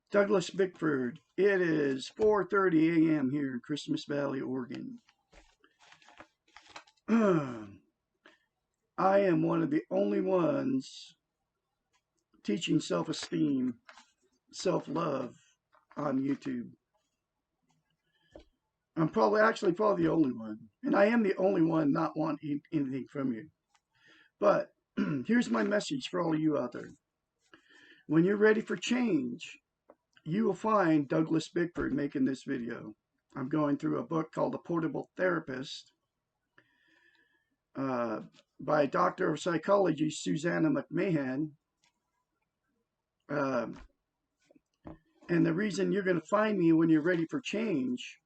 Douglas Bickford. It is 4:30 a.m. here in Christmas Valley, Oregon. I am one of the only ones teaching self-esteem, self-love on YouTube. I'm probably the only one, and I am the only one not wanting anything from you. But here's my message for all of you out there. When you're ready for change, you will find Douglas Bickford making this video. I'm going through a book called The Portable Therapist uh, by Doctor of Psychology Susanna McMahon. Uh, and the reason you're going to find me when you're ready for change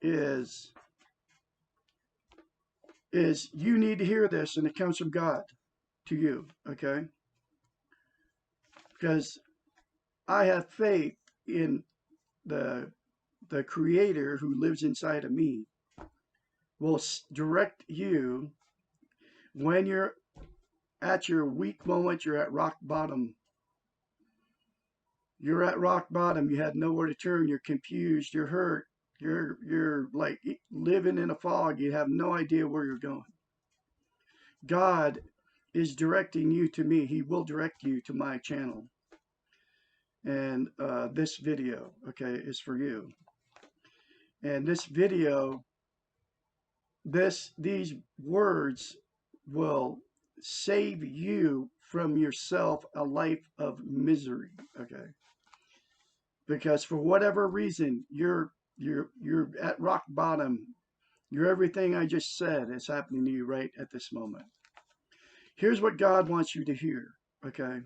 is you need to hear this, and it comes from God to you, okay? Because I have faith in the Creator who lives inside of me will direct you when you're at your weak moment, you're at rock bottom. You're at rock bottom. You had nowhere to turn. You're confused. You're hurt. You're like living in a fog. You have no idea where you're going. God is directing you to me. He will direct you to my channel. And this video, okay, is for you. And this video, these words will save you from yourself a life of misery, okay? Because for whatever reason, you're at rock bottom. You're everything I just said is happening to you right at this moment. Here's what God wants you to hear, okay?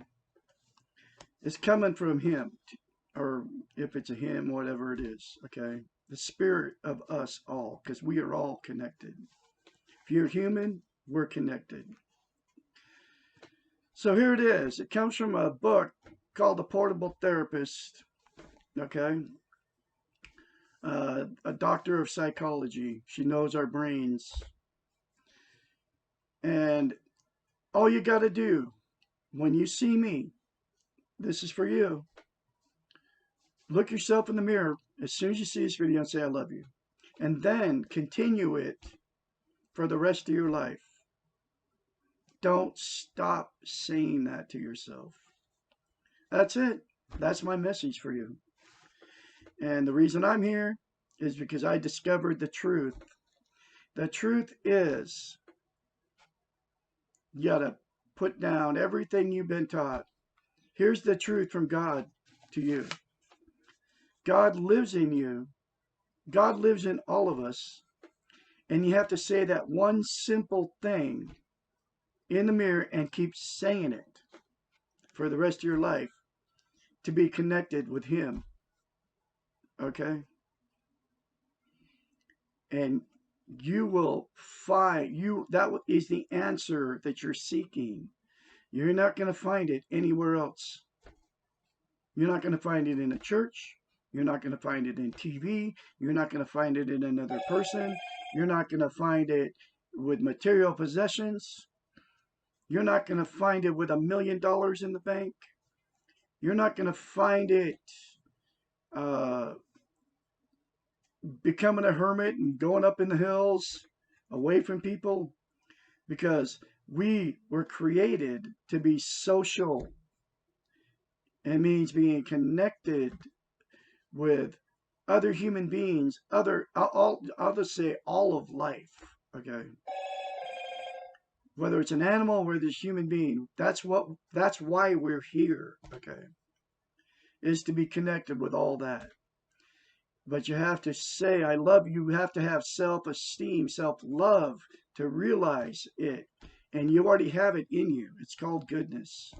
It's coming from Him, or if it's a Him, whatever it is, okay? The spirit of us all, because we are all connected. If you're human, we're connected. So here it is. It comes from a book called The Portable Therapist, okay? A doctor of psychology. She knows our brains. And all you got to do when you see me, this is for you. Look yourself in the mirror as soon as you see this video and say, I love you. And then continue it for the rest of your life. Don't stop saying that to yourself. That's it. That's my message for you. And the reason I'm here is because I discovered the truth. The truth is, you gotta put down everything you've been taught. Here's the truth from God to you. God lives in you. God lives in all of us. And you have to say that one simple thing in the mirror and keep saying it for the rest of your life to be connected with Him. Okay? And you will find that is the answer that you're seeking. You're not going to find it anywhere else. You're not going to find it in a church. You're not going to find it in TV. You're not going to find it in another person. You're not going to find it with material possessions. You're not going to find it with $1 million in the bank. You're not going to find it becoming a hermit and going up in the hills away from people, because we were created to be social. It means being connected with other human beings, I'll just say all of life, okay? Whether it's an animal, whether it's a human being, that's why we're here, okay? Is to be connected with all that. But you have to say, I love you. You have to have self-esteem, self-love to realize it. And you already have it in you. It's called goodness.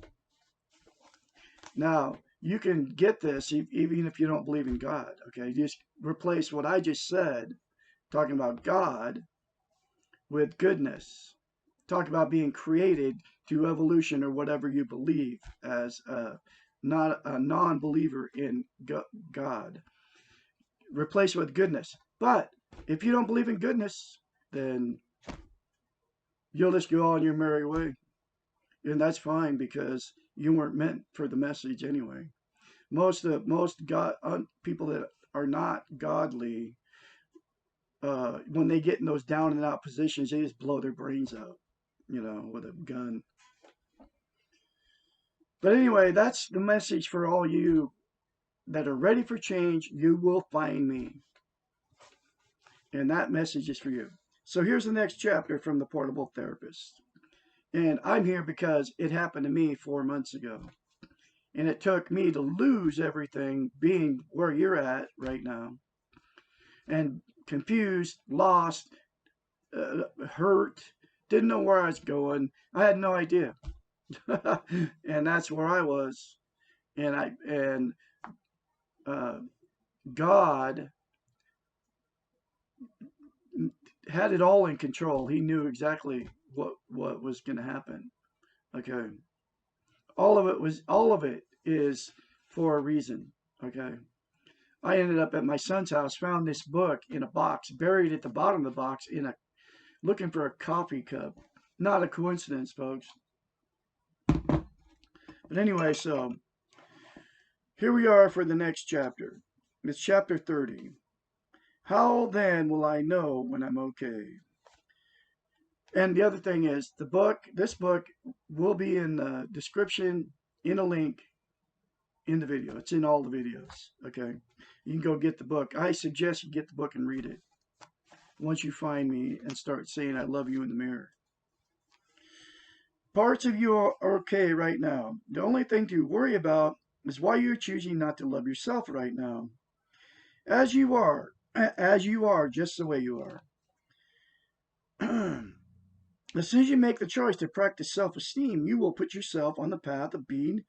Now, you can get this even if you don't believe in God, okay? Just replace what I just said, talking about God, with goodness. Talk about being created to evolution or whatever you believe as not a non-believer in God. Replace it with goodness. But if you don't believe in goodness, then you'll just go on your merry way. And that's fine, because you weren't meant for the message anyway. Most people that are not godly, when they get in those down and out positions, they just blow their brains out, with a gun. But anyway, that's the message for all you that are ready for change. You will find me, and that message is for you. So here's the next chapter from the Portable Therapist. And I'm here because it happened to me 4 months ago. And it took me to lose everything, being where you're at right now, and confused, lost, hurt, didn't know where I was going. I had no idea. And that's where I was. And God had it all in control. He knew exactly what was going to happen. Okay. All of it is for a reason. Okay. I ended up at my son's house, found this book in a box, buried at the bottom of the box looking for a coffee cup. Not a coincidence, folks. But anyway, so here we are for the next chapter. It's chapter 30. How then will I know when I'm okay? And the other thing is, this book will be in the description, in a link in the video. It's in all the videos. Okay. You can go get the book. I suggest you get the book and read it once you find me and start saying I love you in the mirror. Parts of you are okay right now. The only thing to worry about is why you're choosing not to love yourself right now. As you are, just the way you are. As soon as you make the choice to practice self-esteem, you will put yourself on the path of being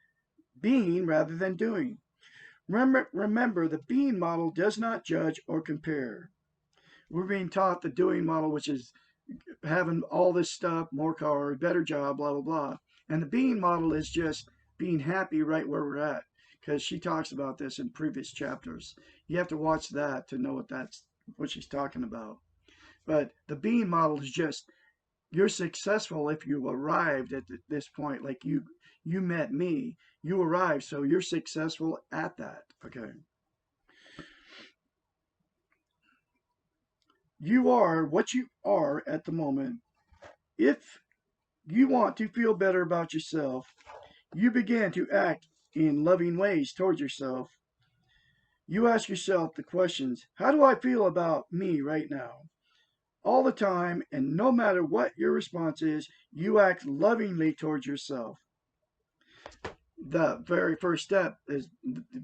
rather than doing. Remember, the being model does not judge or compare. We're being taught the doing model, which is having all this stuff, more cars, better job, blah, blah, blah. And the being model is just being happy right where we're at, because she talks about this in previous chapters. You have to watch that to know what she's talking about. But the being model is just, you're successful if you arrived at this point, like you met me, you arrived, so you're successful at that. Okay. You are what you are at the moment. If you want to feel better about yourself, you begin to act in loving ways towards yourself. You ask yourself the questions, how do I feel about me right now? All the time, and no matter what your response is, you act lovingly towards yourself. The very first step is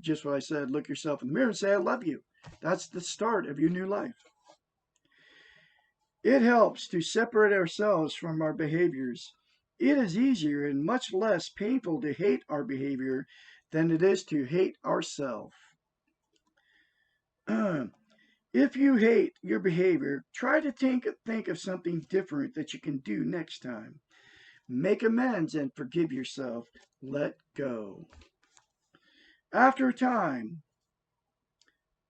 just what I said. Look yourself in the mirror and say, I love you. That's the start of your new life. It helps to separate ourselves from our behaviors. It is easier and much less painful to hate our behavior than it is to hate ourselves. If you hate your behavior, try to think of something different that you can do next time. Make amends and forgive yourself. Let go. After a time,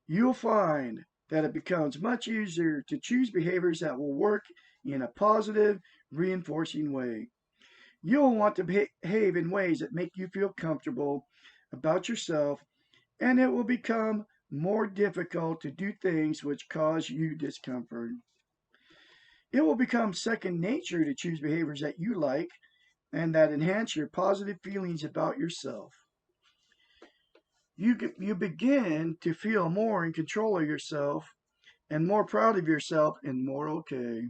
you'll find that it becomes much easier to choose behaviors that will work in a positive, reinforcing way. You'll want to behave in ways that make you feel comfortable about yourself, and it will become more difficult to do things which cause you discomfort. It will become second nature to choose behaviors that you like and that enhance your positive feelings about yourself. You begin to feel more in control of yourself and more proud of yourself and more okay.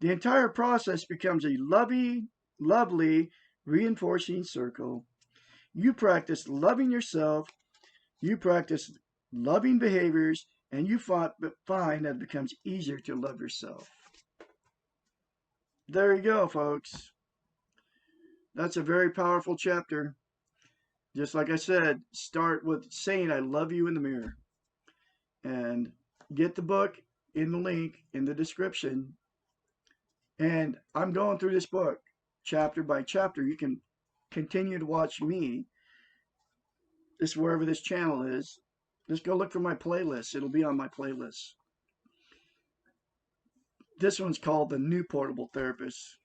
The entire process becomes a lovely, reinforcing circle. You practice loving yourself, you practice loving behaviors, and you find that it becomes easier to love yourself. There you go, folks. That's a very powerful chapter. Just like I said, start with saying I love you in the mirror. And get the book in the link in the description. And I'm going through this book chapter by chapter. You can continue to watch me. This wherever this channel is. Just go look for my playlist. It'll be on my playlist. This one's called The New Portable Therapist.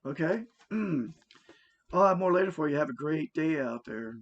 Okay? I'll have more later for you. Have a great day out there.